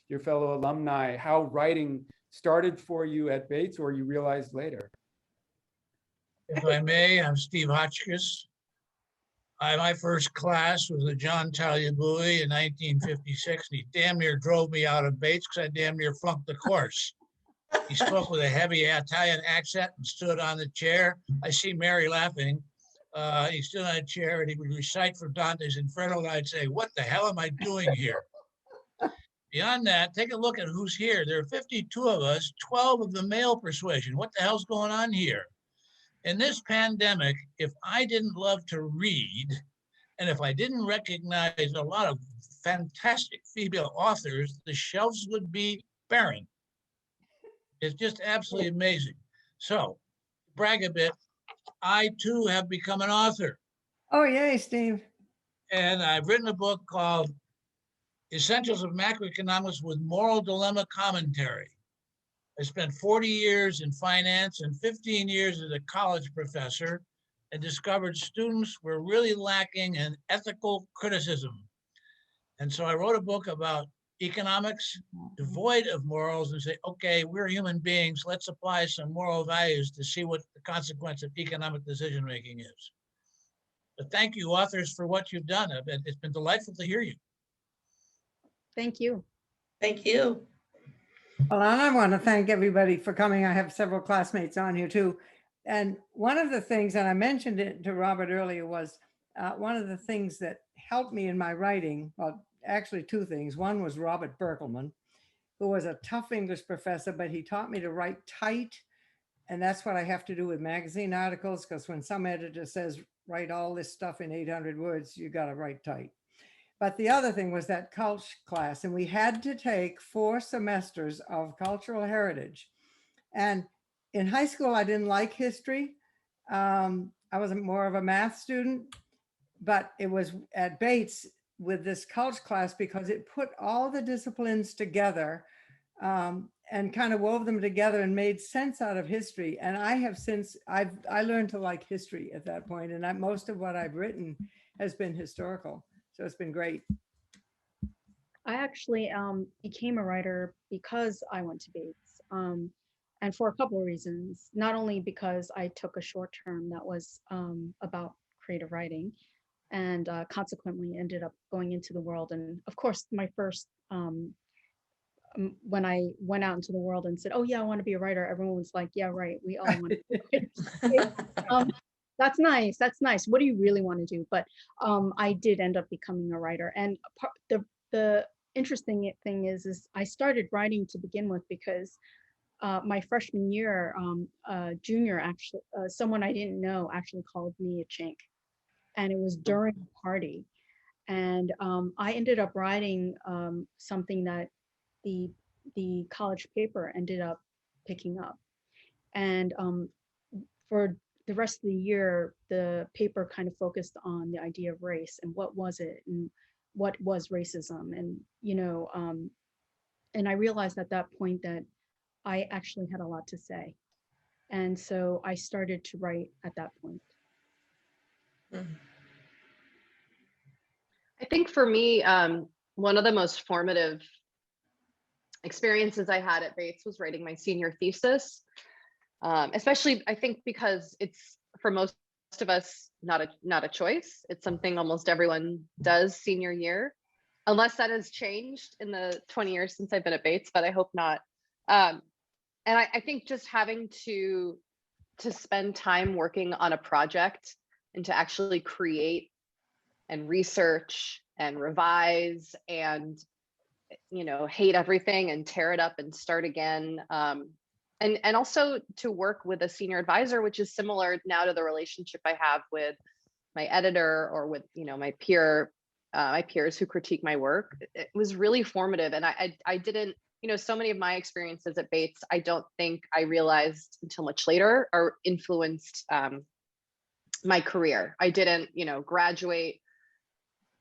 your fellow alumni how writing started for you at Bates or you realized later. If I may, I'm Steve Hotchkiss. My first class was a John Tagliabue in 1956. And he damn near drove me out of Bates because I damn near flunked the course. He spoke with a heavy Italian accent and stood on the chair. I see Mary laughing. He stood on a chair and he would recite from Dante's Inferno, and I'd say, what the hell am I doing here? Beyond that, take a look at who's here. There are 52 of us, 12 of the male persuasion. What the hell's going on here? In this pandemic, if I didn't love to read, and if I didn't recognize a lot of fantastic female authors, the shelves would be barren. It's just absolutely amazing. So, brag a bit, I too have become an author. Oh, yay, Steve. And I've written a book called Essentials of Macroeconomics with Moral Dilemma Commentary. I spent 40 years in finance and 15 years as a college professor and discovered students were really lacking in ethical criticism. And so I wrote a book about economics devoid of morals and say, okay, we're human beings. Let's apply some moral values to see what the consequence of economic decision making is. But thank you, authors, for what you've done. It's been delightful to hear you. Thank you. Thank you. Well, and I want to thank everybody for coming. I have several classmates on here too. And one of the things, and I mentioned it to Robert earlier, was one of the things that helped me in my writing, well, actually two things. One was Robert Berkelman, who was a tough English professor, but he taught me to write tight. And that's what I have to do with magazine articles, because when some editor says, write all this stuff in 800 words, you got to write tight. But the other thing was that Culture class, and we had to take 4 semesters of cultural heritage. And in high school, I didn't like history. I was more of a math student, but it was at Bates with this culture class because it put all the disciplines together and kind of wove them together and made sense out of history. And I have since, I learned to like history at that point, and most of what I've written has been historical. So it's been great. I actually became a writer because I went to Bates, and for a couple of reasons. Not only because I took a short term that was about creative writing, and consequently ended up going into the world. And of course, my first, when I went out into the world and said, oh yeah, I want to be a writer, everyone was like, yeah, right, we all want to be writers. That's nice. That's nice. What do you really want to do? But I did end up becoming a writer. And the interesting thing is I started writing to begin with because my freshman year, junior, actually, someone I didn't know actually called me a chink. And it was during a party. And I ended up writing something that the college paper ended up picking up. And for the rest of the year, the paper kind of focused on the idea of race and what was it and what was racism. And, you know, and I realized at that point that I actually had a lot to say. And so I started to write at that point. I think for me, one of the most formative experiences I had at Bates was writing my senior thesis. Especially, I think, because it's, for most of us, not a choice. It's something almost everyone does senior year, unless that has changed in the 20 years since I've been at Bates, but I hope not. And I think just having to spend time working on a project and to actually create and research and revise and, you know, hate everything and tear it up and start again. And also to work with a senior advisor, which is similar now to the relationship I have with my editor or with, you know, my peers who critique my work. It was really formative. And I didn't, you know, so many of my experiences at Bates, I don't think I realized until much later, are influenced my career. I didn't, graduate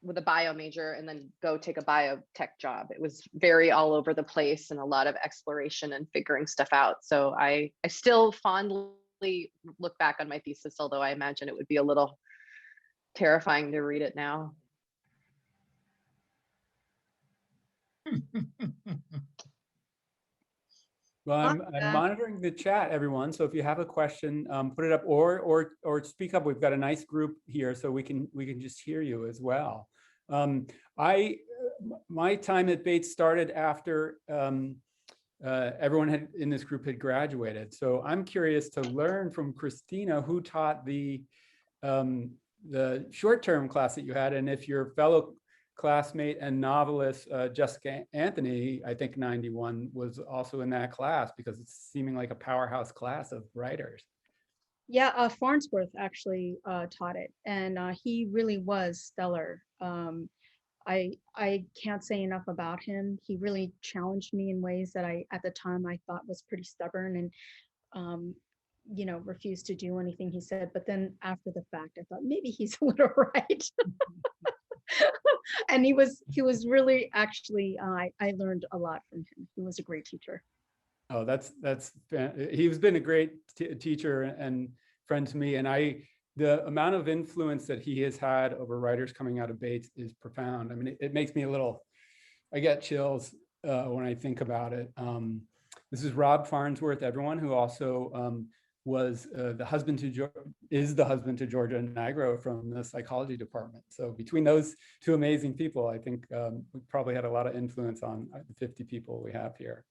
with a bio major and then go take a biotech job. It was very all over the place and a lot of exploration and figuring stuff out. So I still fondly look back on my thesis, although I imagine it would be a little terrifying to read it now. Well, I'm monitoring the chat, everyone. So if you have a question, put it up or speak up. We've got a nice group here, so we can just hear you as well. My time at Bates started after everyone in this group had graduated. So I'm curious to learn from Christina, who taught the short-term class that you had, and if your fellow classmate and novelist Jessica Anthony, I think 91, was also in that class, because it's seeming like a powerhouse class of writers. Yeah, Farnsworth actually taught it, and he really was stellar. I can't say enough about him. He really challenged me in ways that at the time I thought was pretty stubborn, and refused to do anything he said. But then after the fact, I thought maybe he's a little right. And he was really, actually, I learned a lot from him. He was a great teacher. Oh, he's been a great teacher and friend to me. And the amount of influence that he has had over writers coming out of Bates is profound. I mean, it makes me I get chills when I think about it. This is Rob Farnsworth, everyone, who also was the husband to Georgia Nigro from the psychology department. So between those two amazing people, I think we probably had a lot of influence on the 50 people we have here.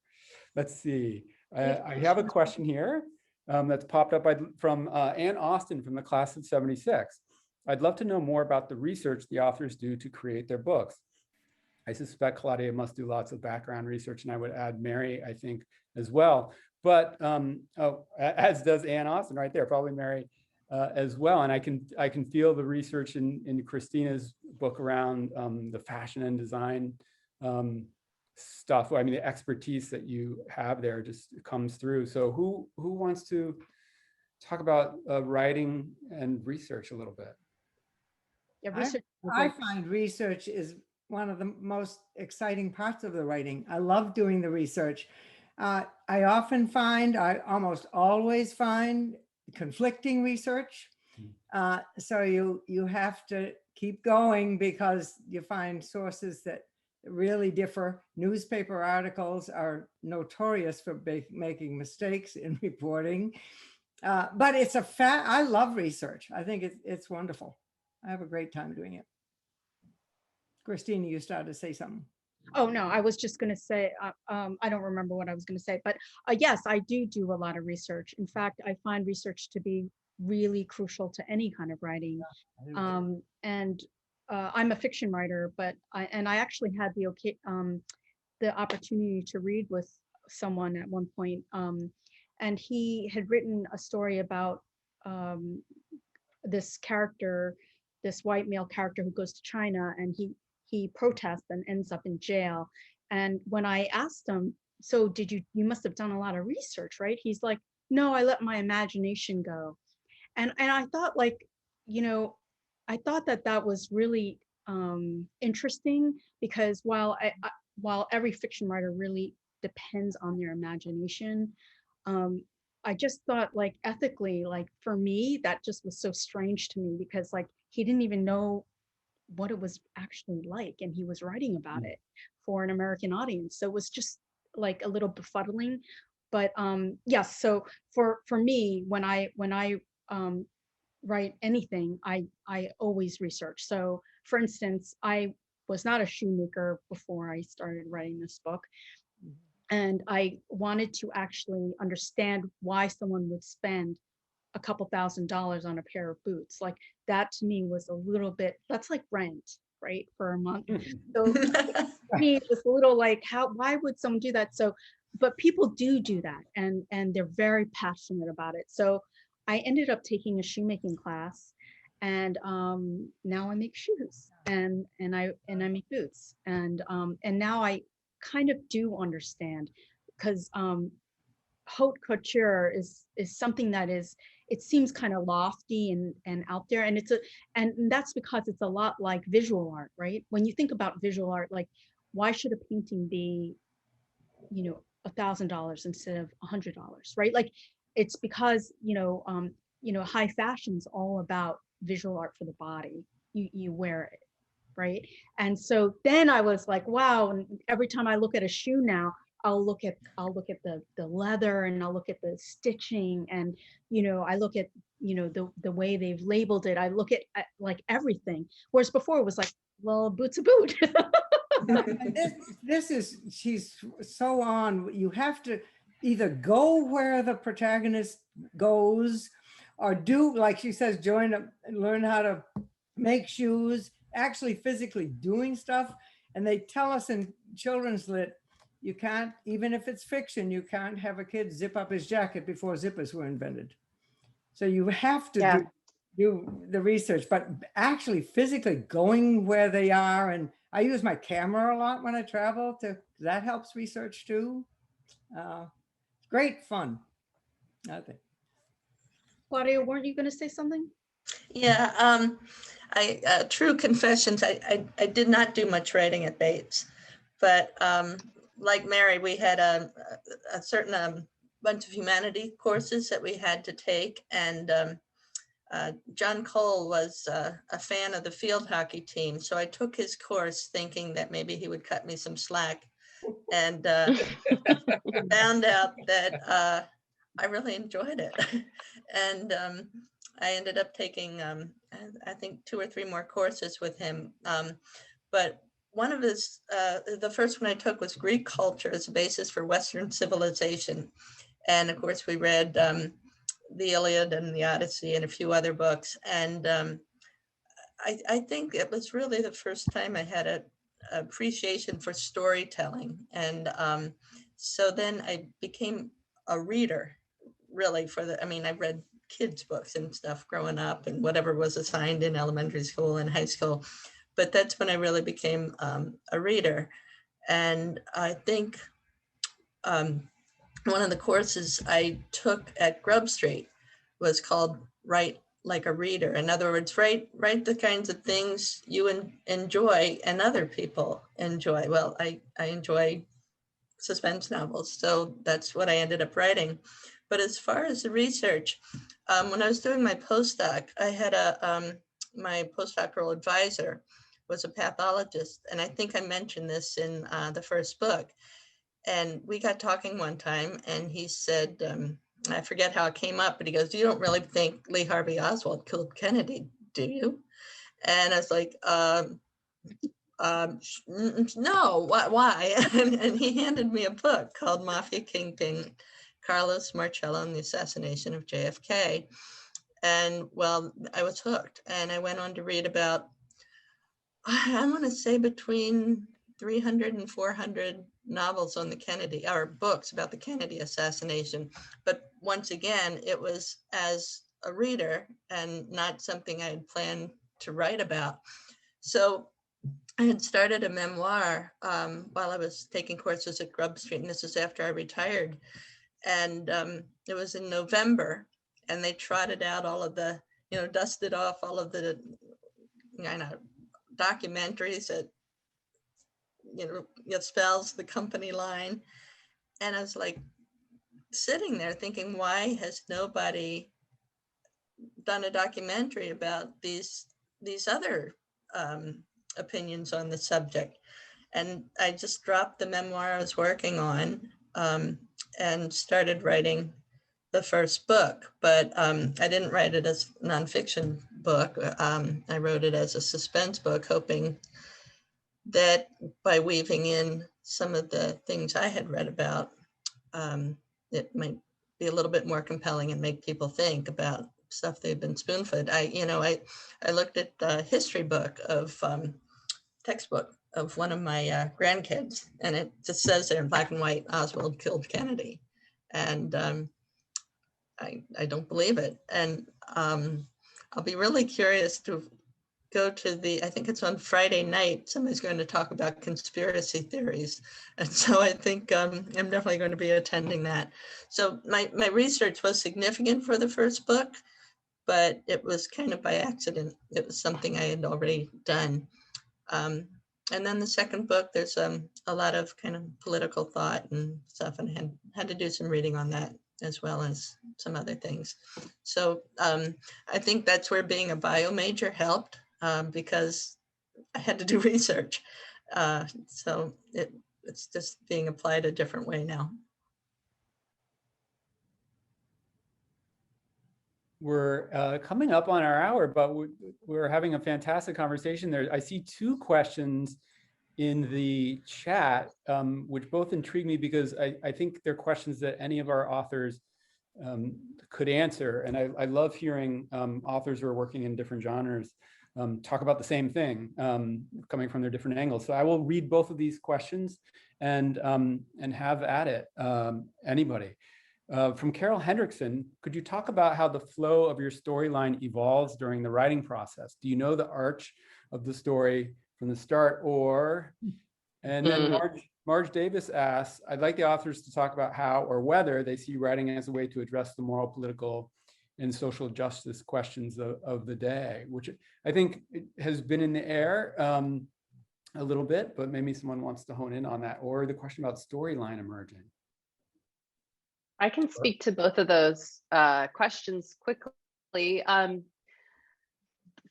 Let's see. I have a question here that's popped up from Ann Austin from the class of 76. I'd love to know more about the research the authors do to create their books. I suspect Claudia must do lots of background research, and I would add Mary, I think, as well. But as does Ann Austin right there, probably Mary as well. And I can feel the research in Christina's book around the fashion and design stuff. I mean, the expertise that you have there just comes through. So who wants to talk about writing and research a little bit? Yeah, research. I find research is one of the most exciting parts of the writing. I love doing the research. I almost always find conflicting research. So you have to keep going, because you find sources that really differ. Newspaper articles are notorious for making mistakes in reporting. But I love research. I think it's wonderful. I have a great time doing it. Christina, you started to say something. Oh, no, I was just going to say, I don't remember what I was going to say, but yes, I do a lot of research. In fact, I find research to be really crucial to any kind of writing. And I'm a fiction writer, but I actually had the opportunity to read with someone at one point, and he had written a story about this character, this white male character who goes to China, and he protests and ends up in jail. And when I asked him, so you must have done a lot of research, right? He's like, no, I let my imagination go. And I thought, I thought that was really interesting, because while every fiction writer really depends on their imagination, I just thought, ethically, for me, that just was so strange to me, because he didn't even know what it was actually like, and he was writing about it for an American audience. So it was just a little befuddling. But yes, so for me, when I write anything, I always research. So for instance, I was not a shoemaker before I started writing this book, and I wanted to actually understand why someone would spend a couple $1,000s on a pair of boots. That to me was a little bit, that's like rent, right, for a month. So to me, it was a little why would someone do that? So, but people do that, and they're very passionate about it. So I ended up taking a shoemaking class, and now I make shoes, and I make boots, and now I kind of do understand, because haute couture is something that is, it seems kind of lofty and out there, and and that's because it's a lot like visual art, right? When you think about visual art, like, why should a painting be, you know, $1,000 instead of $100, right? Like, it's because, high fashion's all about visual art for the body. You wear it, right? And so then I was like, wow. And every time I look at a shoe now, I'll look at the leather, and I'll look at the stitching, and I look at the way they've labeled it. I look at like everything. Whereas before it was like, well, boot's a boot. She's so on. You have to either go where the protagonist goes, or do, like she says, learn how to make shoes, actually physically doing stuff. And they tell us in children's lit, you can't, even if it's fiction, you can't have a kid zip up his jacket before zippers were invented. So you have to do the research, but actually physically going where they are. And I use my camera a lot when I travel, that helps research too. Great fun, I think. Claudia, weren't you going to say something? Yeah, true confessions, I did not do much writing at Bates, but like Mary, we had a certain bunch of humanity courses that we had to take, and John Cole was a fan of the field hockey team, so I took his course thinking that maybe he would cut me some slack, and found out that I really enjoyed it. And I ended up taking, I think, 2 or 3 more courses with him. But one of his, the first one I took was Greek culture as a basis for Western civilization. And of course, we read the Iliad and the Odyssey and a few other books. And I think it was really the first time I had an appreciation for storytelling. And so then I became a reader, really, I read kids' books and stuff growing up and whatever was assigned in elementary school and high school. But that's when I really became a reader. And I think one of the courses I took at Grub Street was called Write Like a Reader. In other words, write the kinds of things you enjoy and other people enjoy. Well, I enjoy suspense novels, so that's what I ended up writing. But as far as the research, when I was doing my postdoc, I had my postdoctoral advisor was a pathologist, and I think I mentioned this in the first book. And we got talking one time, and he said, I forget how it came up, but he goes, "You don't really think Lee Harvey Oswald killed Kennedy, do you?" And I was like, no, why? And he handed me a book called Mafia Kingpin, Carlos Marcello and the Assassination of JFK. And well, I was hooked, and I went on to read about, I want to say, between 300 and 400 novels on the Kennedy, or books about the Kennedy assassination. But once again, it was as a reader and not something I had planned to write about. So I had started a memoir while I was taking courses at Grub Street, and this is after I retired. And it was in November, and they trotted out all of the, dusted off all of the, documentaries that, it spells the company line. And I was like sitting there thinking, why has nobody done a documentary about these other opinions on the subject? And I just dropped the memoir I was working on and started writing the first book. But I didn't write it as a nonfiction book. I wrote it as a suspense book, hoping that by weaving in some of the things I had read about, it might be a little bit more compelling and make people think about stuff they've been spoon-fed. I looked at the history book of textbook of one of my grandkids, and it just says there in black and white, Oswald killed Kennedy. And I don't believe it. And I'll be really curious to go to I think it's on Friday night, somebody's going to talk about conspiracy theories. And so I think I'm definitely going to be attending that. So my research was significant for the first book, but it was kind of by accident. It was something I had already done. And then the second book, there's a lot of kind of political thought and stuff, and had to do some reading on that as well as some other things. So I think that's where being a bio major helped, because I had to do research. So it's just being applied a different way now. We're coming up on our hour, but we're having a fantastic conversation there. I see two questions in the chat, which both intrigue me because I think they're questions that any of our authors could answer. And I love hearing authors who are working in different genres talk about the same thing, coming from their different angles. So I will read both of these questions and have at it, anybody. From Carol Hendrickson, could you talk about how the flow of your storyline evolves during the writing process? Do you know the arch of the story from the start, and then Marge Davis asks, I'd like the authors to talk about how or whether they see writing as a way to address the moral, political, and social justice questions of the day, which I think has been in the air a little bit, but maybe someone wants to hone in on that, or the question about storyline emerging. I can speak to both of those questions quickly.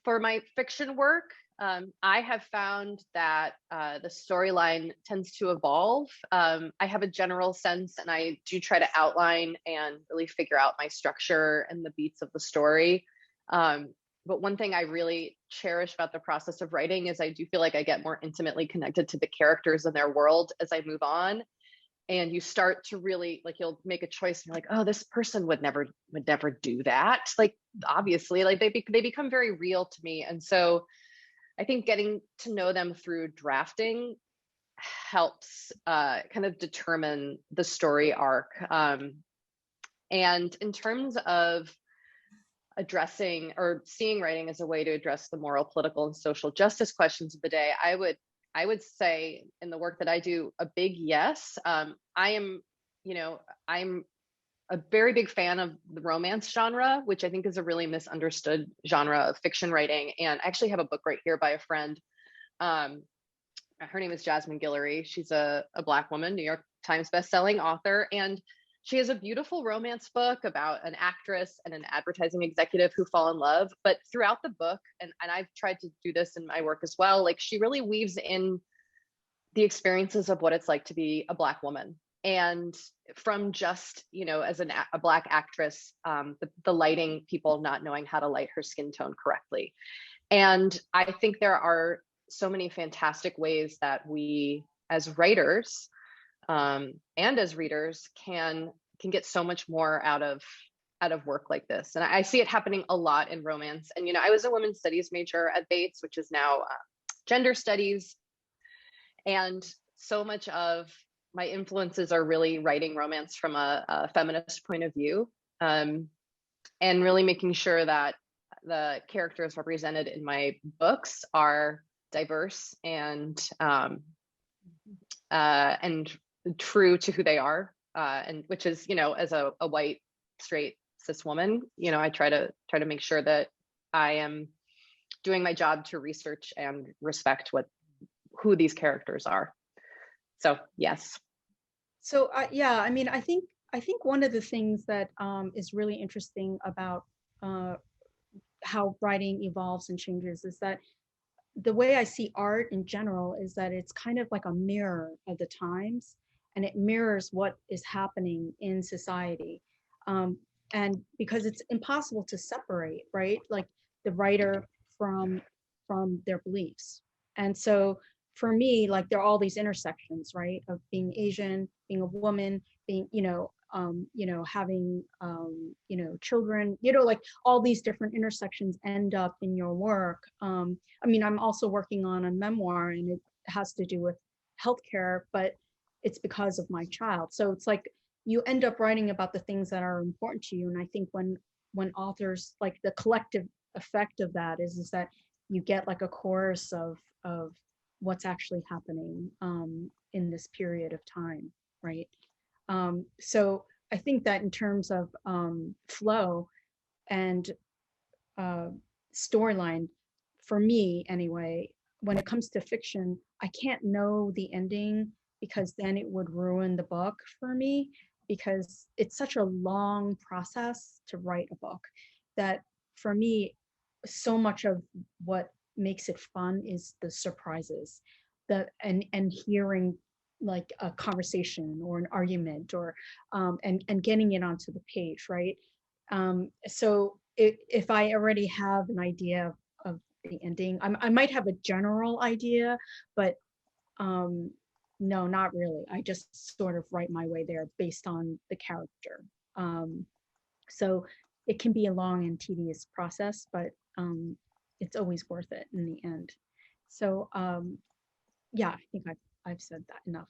For my fiction work, I have found that the storyline tends to evolve. I have a general sense, and I do try to outline and really figure out my structure and the beats of the story. But one thing I really cherish about the process of writing is I do feel like I get more intimately connected to the characters and their world as I move on. And you start to really, like, you'll make a choice and you're like, oh, this person would never do that. Like, obviously, like they become very real to me. And so I think getting to know them through drafting helps kind of determine the story arc. And in terms of addressing or seeing writing as a way to address the moral, political, and social justice questions of the day, I would say in the work that I do, a big yes. I'm a very big fan of the romance genre, which I think is a really misunderstood genre of fiction writing. And I actually have a book right here by a friend. Her name is Jasmine Guillory. She's a Black woman, New York Times bestselling author. And she has a beautiful romance book about an actress and an advertising executive who fall in love. But throughout the book, and I've tried to do this in my work as well, like she really weaves in the experiences of what it's like to be a Black woman. And from just, as a Black actress, the lighting, people not knowing how to light her skin tone correctly. And I think there are so many fantastic ways that we as writers and as readers can get so much more out of work like this. And I see it happening a lot in romance. And, I was a women's studies major at Bates, which is now gender studies. And so much of my influences are really writing romance from a feminist point of view, and really making sure that the characters represented in my books are diverse and true to who they are, and which is, as a white, straight, cis woman, I try to make sure that I am doing my job to research and respect who these characters are. So yes. So yeah, I mean, I think one of the things that is really interesting about how writing evolves and changes is that the way I see art in general is that it's kind of like a mirror of the times, and it mirrors what is happening in society. And because it's impossible to separate, right? Like the writer from their beliefs. And so for me, like there are all these intersections, right? Of being Asian, being a woman, being, having, children, like all these different intersections end up in your work. I mean, I'm also working on a memoir, and it has to do with healthcare, but it's because of my child. So it's like you end up writing about the things that are important to you. And I think when authors, like the collective effect of that is that you get like a chorus of what's actually happening in this period of time, right? So I think that in terms of flow and storyline, for me anyway, when it comes to fiction, I can't know the ending because then it would ruin the book for me, because it's such a long process to write a book that for me, so much of what makes it fun is the surprises, and hearing like a conversation or an argument, or and getting it onto the page, right? So if I already have an idea of the ending, I might have a general idea, but no, not really. I just sort of write my way there based on the character. So it can be a long and tedious process, but it's always worth it in the end. So yeah, I think I've said that enough.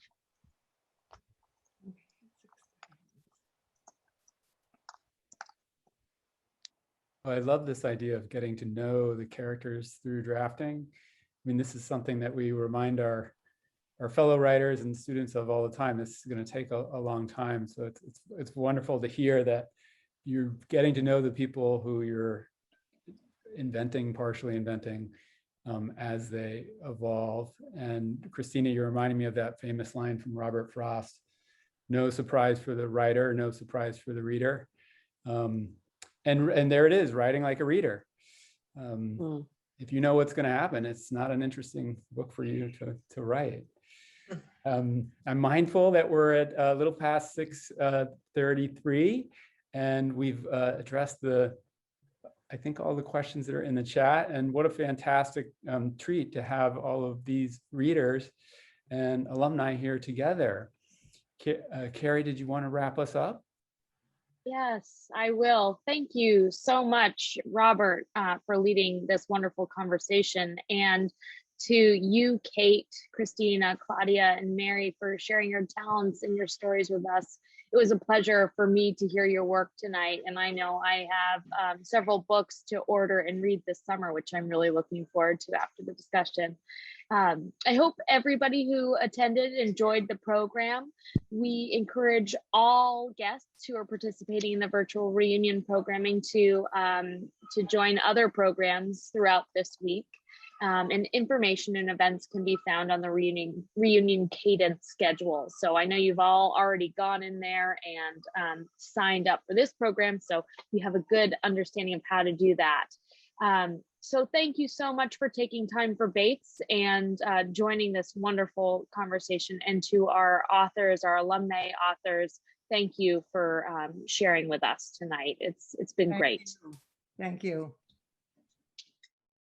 I love this idea of getting to know the characters through drafting. I mean, this is something that we remind our fellow writers and students of all the time. This is going to take a long time. So it's wonderful to hear that you're getting to know the people who you're partially inventing as they evolve. And Christina, you're reminding me of that famous line from Robert Frost: "No surprise for the writer, no surprise for the reader." And there it is, writing like a reader. If you know what's going to happen, it's not an interesting book for you to write. I'm mindful that we're at a little past 6:33, and we've addressed I think all the questions that are in the chat. And what a fantastic treat to have all of these readers and alumni here together. Cary, did you want to wrap us up? Yes, I will. Thank you so much, Robert, for leading this wonderful conversation, and to you, Kate, Christina, Claudia, and Mary, for sharing your talents and your stories with us. It was a pleasure for me to hear your work tonight, and I know I have several books to order and read this summer, which I'm really looking forward to after the discussion. I hope everybody who attended enjoyed the program. We encourage all guests who are participating in the virtual reunion programming to join other programs throughout this week. And information and events can be found on the reunion cadence schedule. So I know you've all already gone in there and signed up for this program, so you have a good understanding of how to do that. So thank you so much for taking time for Bates and joining this wonderful conversation. And to our authors, our alumni authors, thank you for sharing with us tonight. It's been great. Thank you.